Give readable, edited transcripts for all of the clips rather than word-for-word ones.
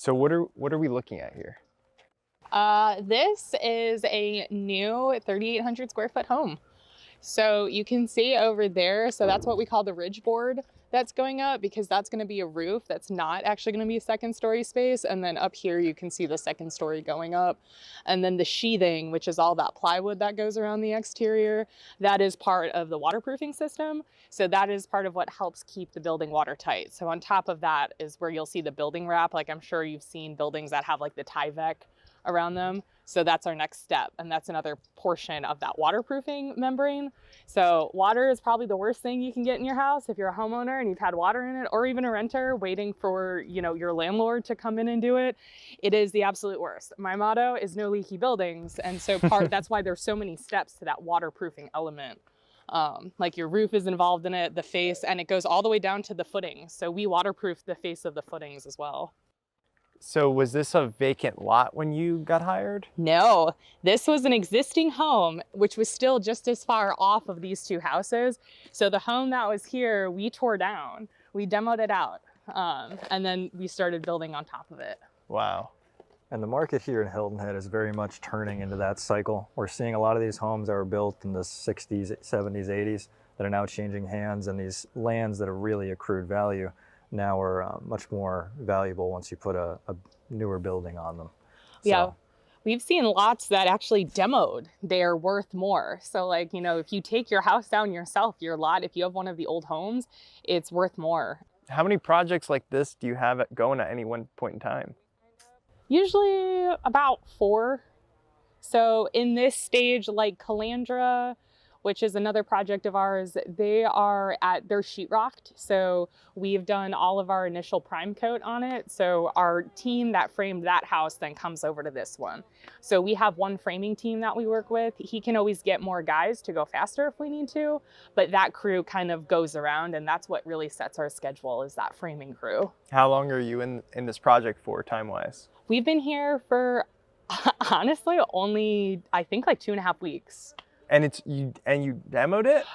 So what are we looking at here? This is a new 3,800 square foot home. So you can see over there, so that's what we call the ridge board that's going up, because that's going to be a roof that's not actually going to be a second story space. And then up here you can see the second story going up. And then the sheathing, which is all that plywood that goes around the exterior, that is part of the waterproofing system. So that is part of what helps keep the building watertight. So on top of that is where you'll see the building wrap. Like I'm sure you've seen buildings that have like the Tyvek around them. So that's our next step. And that's another portion of that waterproofing membrane. So water is probably the worst thing you can get in your house if you're a homeowner and you've had water in it, or even a renter waiting for, your landlord to come in and do it. It is the absolute worst. My motto is no leaky buildings. And so that's why there's so many steps to that waterproofing element. Like your roof is involved in it, the face, and it goes all the way down to the footings. So we waterproof the face of the footings as well. So was this a vacant lot when you got hired? No, this was an existing home, which was still just as far off of these two houses. So the home that was here, we tore down, we demoed it out, and then we started building on top of it. Wow. And the market here in Hilton Head is very much turning into that cycle. We're seeing a lot of these homes that were built in the 60s, 70s, 80s that are now changing hands, and these lands that have really accrued value now are much more valuable once you put a newer building on them. Yeah, we've seen lots that actually demoed, they're worth more. So like, if you take your house down yourself, your lot, if you have one of the old homes, it's worth more. How many projects like this do you have going at any one point in time? Usually about 4. So in this stage, like Calandra, which is another project of ours, they're sheetrocked. So we've done all of our initial prime coat on it. So our team that framed that house then comes over to this one. So we have one framing team that we work with. He can always get more guys to go faster if we need to, but that crew kind of goes around, and that's what really sets our schedule, is that framing crew. How long are you in this project for, time-wise? We've been here for, honestly, only, I think, like 2.5 weeks. And you demoed it?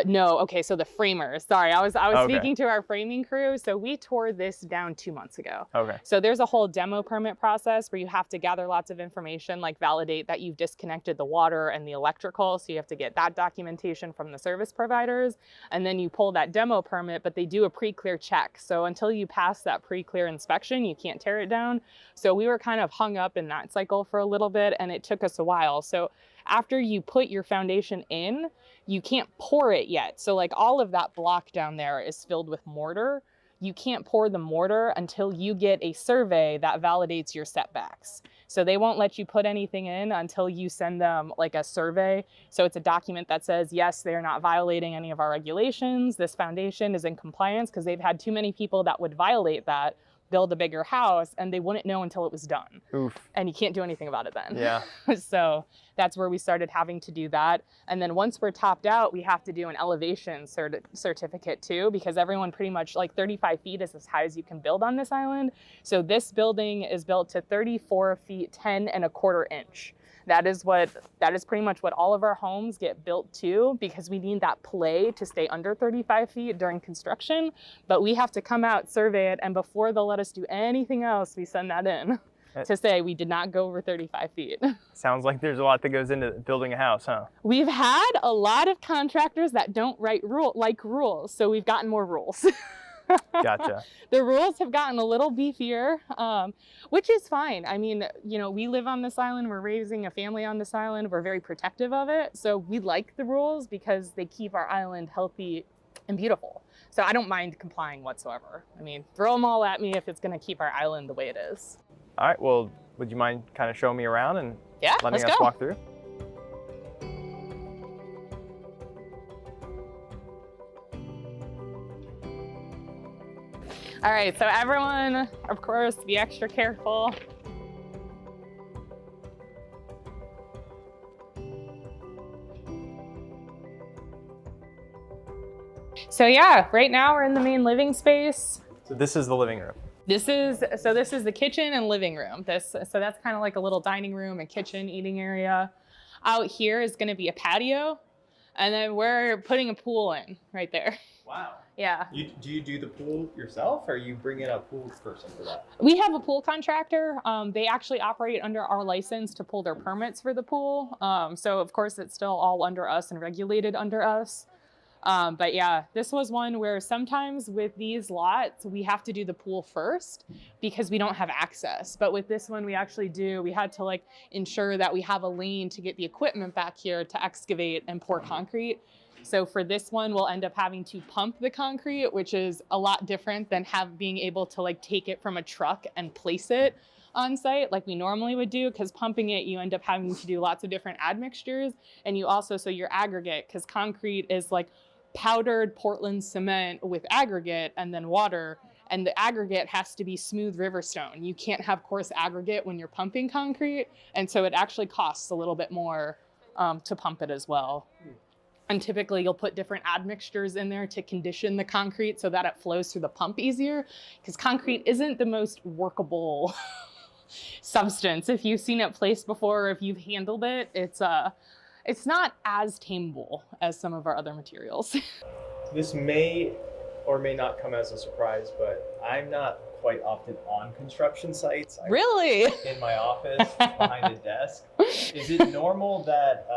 No. Okay. So the framers. Sorry, I was Okay. speaking to our framing crew. So we tore this down 2 months ago. Okay. So there's a whole demo permit process where you have to gather lots of information, like validate that you've disconnected the water and the electrical. So you have to get that documentation from the service providers, and then you pull that demo permit. But they do a pre-clear check. So until you pass that pre-clear inspection, you can't tear it down. So we were kind of hung up in that cycle for a little bit, and it took us a while. So after you put your foundation in, you can't pour it yet. So like all of that block down there is filled with mortar. You can't pour the mortar until you get a survey that validates your setbacks. So they won't let you put anything in until you send them like a survey. So it's a document that says, yes, they're not violating any of our regulations. This foundation is in compliance, because they've had too many people that would violate that, build a bigger house, and they wouldn't know until it was done. Oof. And you can't do anything about it then. Yeah. So that's where we started having to do that. And then once we're topped out, we have to do an elevation certificate too, because everyone pretty much, like 35 feet is as high as you can build on this island. So this building is built to 34 feet, 10 1/4 inch. That is pretty much what all of our homes get built to, because we need that play to stay under 35 feet during construction. But we have to come out, survey it, and before they'll let us do anything else, we send that in to say we did not go over 35 feet. Sounds like there's a lot that goes into building a house, huh? We've had a lot of contractors that don't write rules, so we've gotten more rules. Gotcha. The rules have gotten a little beefier, which is fine. I mean, we live on this island. We're raising a family on this island. We're very protective of it. So we like the rules because they keep our island healthy and beautiful. So I don't mind complying whatsoever. I mean, throw them all at me if it's going to keep our island the way it is. All right. Well, would you mind kind of showing me around and letting us walk through? All right, so everyone, of course, be extra careful. So yeah, right now we're in the main living space. So this is the living room. This is the kitchen and living room. So that's kind of like a little dining room and kitchen eating area. Out here is going to be a patio, and then we're putting a pool in right there. Wow. Yeah. Do you do the pool yourself, or you bring in a pool person for that? We have a pool contractor. They actually operate under our license to pull their permits for the pool. So of course it's still all under us and regulated under us. But yeah, this was one where sometimes with these lots, we have to do the pool first because we don't have access. But with this one, we actually do. We had to like ensure that we have a lane to get the equipment back here to excavate and pour concrete. So for this one, we'll end up having to pump the concrete, which is a lot different than being able to like take it from a truck and place it on site like we normally would do, because pumping it, you end up having to do lots of different admixtures. And you also, so your aggregate, because concrete is like powdered Portland cement with aggregate and then water. And the aggregate has to be smooth riverstone. You can't have coarse aggregate when you're pumping concrete. And so it actually costs a little bit more to pump it as well. And typically you'll put different admixtures in there to condition the concrete so that it flows through the pump easier, because concrete isn't the most workable substance. If you've seen it placed before, or if you've handled it, it's not as tameable as some of our other materials. This may or may not come as a surprise, but I'm not quite often on construction sites. Really? In my office, behind a desk. Is it normal that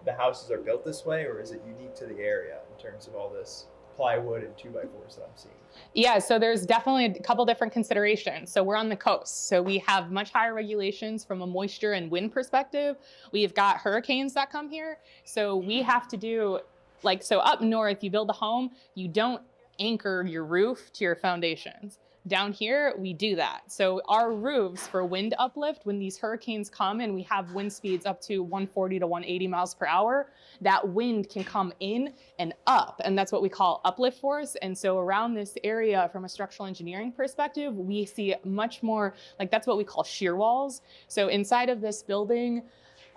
the houses are built this way, or is it unique to the area in terms of all this plywood and 2x4s that I'm seeing? Yeah, so there's definitely a couple different considerations. So we're on the coast, so we have much higher regulations from a moisture and wind perspective. We've got hurricanes that come here. So we have to do, like, so up north, you build a home, you don't anchor your roof to your foundations. Down here, we do that. So our roofs for wind uplift, when these hurricanes come and we have wind speeds up to 140 to 180 miles per hour, that wind can come in and up. And that's what we call uplift force. And so around this area, from a structural engineering perspective, we see much more, like that's what we call shear walls. So inside of this building,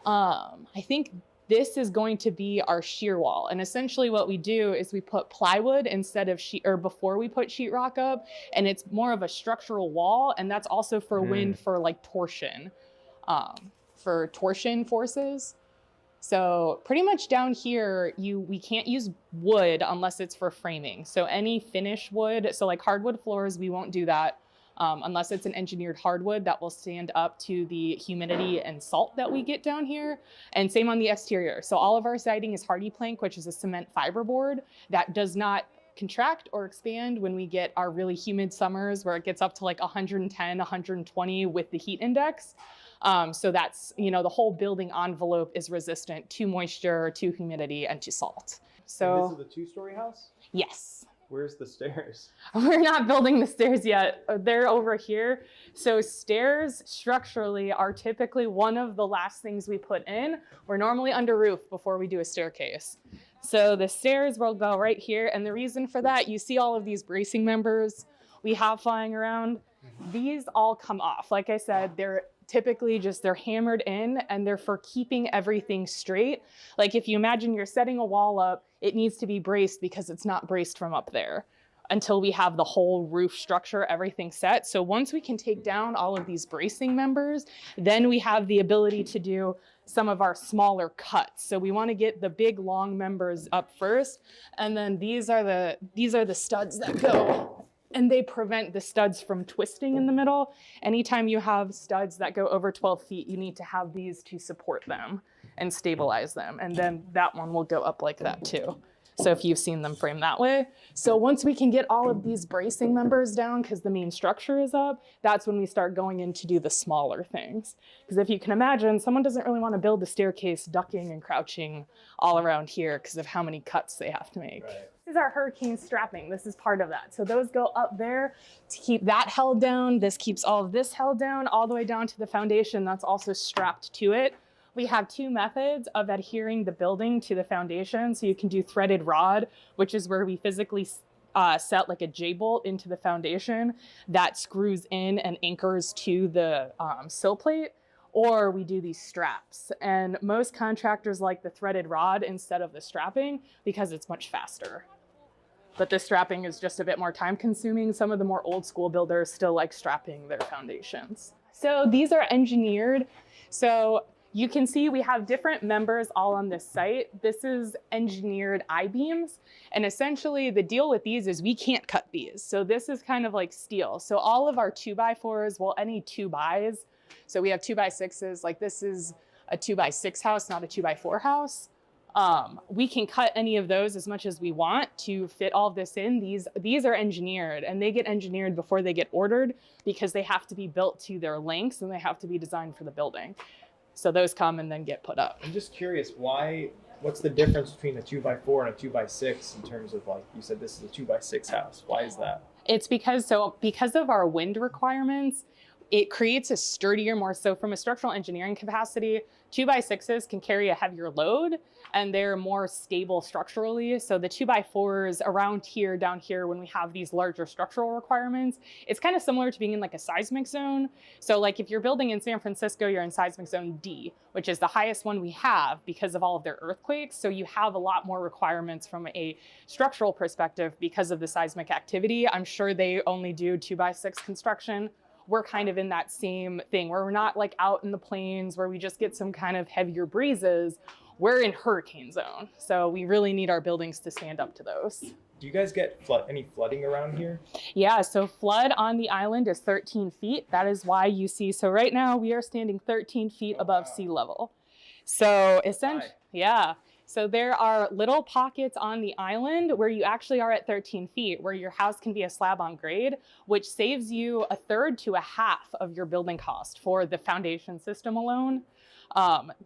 I think this is going to be our shear wall. And essentially what we do is we put plywood instead of before we put sheetrock up, and it's more of a structural wall. And that's also for wind, for like torsion, for torsion forces. So pretty much down here, we can't use wood unless it's for framing. So any finished wood, so like hardwood floors, we won't do that. Unless it's an engineered hardwood that will stand up to the humidity and salt that we get down here. And same on the exterior. So all of our siding is hardy plank, which is a cement fiberboard that does not contract or expand when we get our really humid summers where it gets up to like 110, 120 with the heat index. So that's, the whole building envelope is resistant to moisture, to humidity, and to salt. So and this is a 2-story house? Yes. Where's the stairs? We're not building the stairs yet. They're over here. So stairs structurally are typically one of the last things we put in. We're normally under roof before we do a staircase. So the stairs will go right here. And the reason for that, you see all of these bracing members we have flying around. These all come off. Like I said, they're typically they're hammered in, and they're for keeping everything straight. Like if you imagine you're setting a wall up, it needs to be braced because it's not braced from up there until we have the whole roof structure, everything set. So once we can take down all of these bracing members, then we have the ability to do some of our smaller cuts. So we want to get the big long members up first, and then these are the studs that go, and they prevent the studs from twisting in the middle. Anytime you have studs that go over 12 feet, you need to have these to support them and stabilize them. And then that one will go up like that too. So if you've seen them frame that way. So once we can get all of these bracing members down, because the main structure is up, that's when we start going in to do the smaller things. Because if you can imagine, someone doesn't really want to build a staircase ducking and crouching all around here because of how many cuts they have to make. Right. This is our hurricane strapping. This is part of that. So those go up there to keep that held down. This keeps all of this held down all the way down to the foundation that's also strapped to it. We have 2 methods of adhering the building to the foundation. So you can do threaded rod, which is where we physically set like a J-bolt into the foundation that screws in and anchors to the sill plate, or we do these straps. And most contractors like the threaded rod instead of the strapping because it's much faster. But the strapping is just a bit more time consuming. Some of the more old school builders still like strapping their foundations. So these are engineered. So You can see we have different members all on this site. This is engineered I-beams. And essentially the deal with these is we can't cut these. So this is kind of like steel. So all of our 2x4s, well, any 2x, so we have 2x6s, like this is a 2x6 house, not a 2x4 house. We can cut any of those as much as we want to fit all of this in. These are engineered, and they get engineered before they get ordered because they have to be built to their lengths and they have to be designed for the building. So those come and then get put up. I'm just curious, what's the difference between a 2x4 and a 2x6 in terms of, like, you said this is a 2x6 house. Why is that? It's because of our wind requirements, it creates a sturdier, more so from a structural engineering capacity, 2x6s can carry a heavier load and they're more stable structurally. So the 2x4s around here, down here, when we have these larger structural requirements, it's kind of similar to being in like a seismic zone. So like if you're building in San Francisco, you're in seismic zone D, which is the highest one we have because of all of their earthquakes. So you have a lot more requirements from a structural perspective because of the seismic activity. I'm sure they only do 2x6 construction. We're kind of in that same thing where we're not like out in the plains where we just get some kind of heavier breezes. We're in hurricane zone. So we really need our buildings to stand up to those. Do you guys get any flooding around here? Yeah, so flood on the island is 13 feet. That is why you see, so right now we are standing 13 feet above sea level. So essentially, yeah. So there are little pockets on the island where you actually are at 13 feet, where your house can be a slab on grade, which saves you a third to a half of your building cost for the foundation system alone,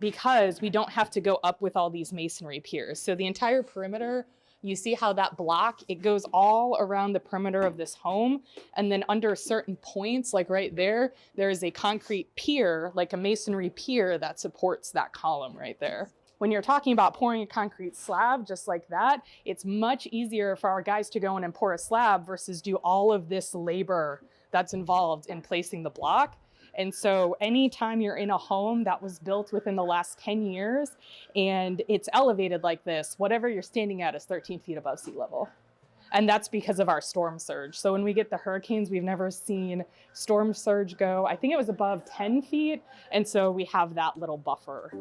because we don't have to go up with all these masonry piers. So the entire perimeter, you see how that block, it goes all around the perimeter of this home. And then under certain points, like right there, there is a concrete pier, like a masonry pier that supports that column right there. When you're talking about pouring a concrete slab just like that, it's much easier for our guys to go in and pour a slab versus do all of this labor that's involved in placing the block. And so anytime you're in a home that was built within the last 10 years and it's elevated like this, whatever you're standing at is 13 feet above sea level. And that's because of our storm surge. So when we get the hurricanes, we've never seen storm surge go, I think it was above 10 feet. And so we have that little buffer.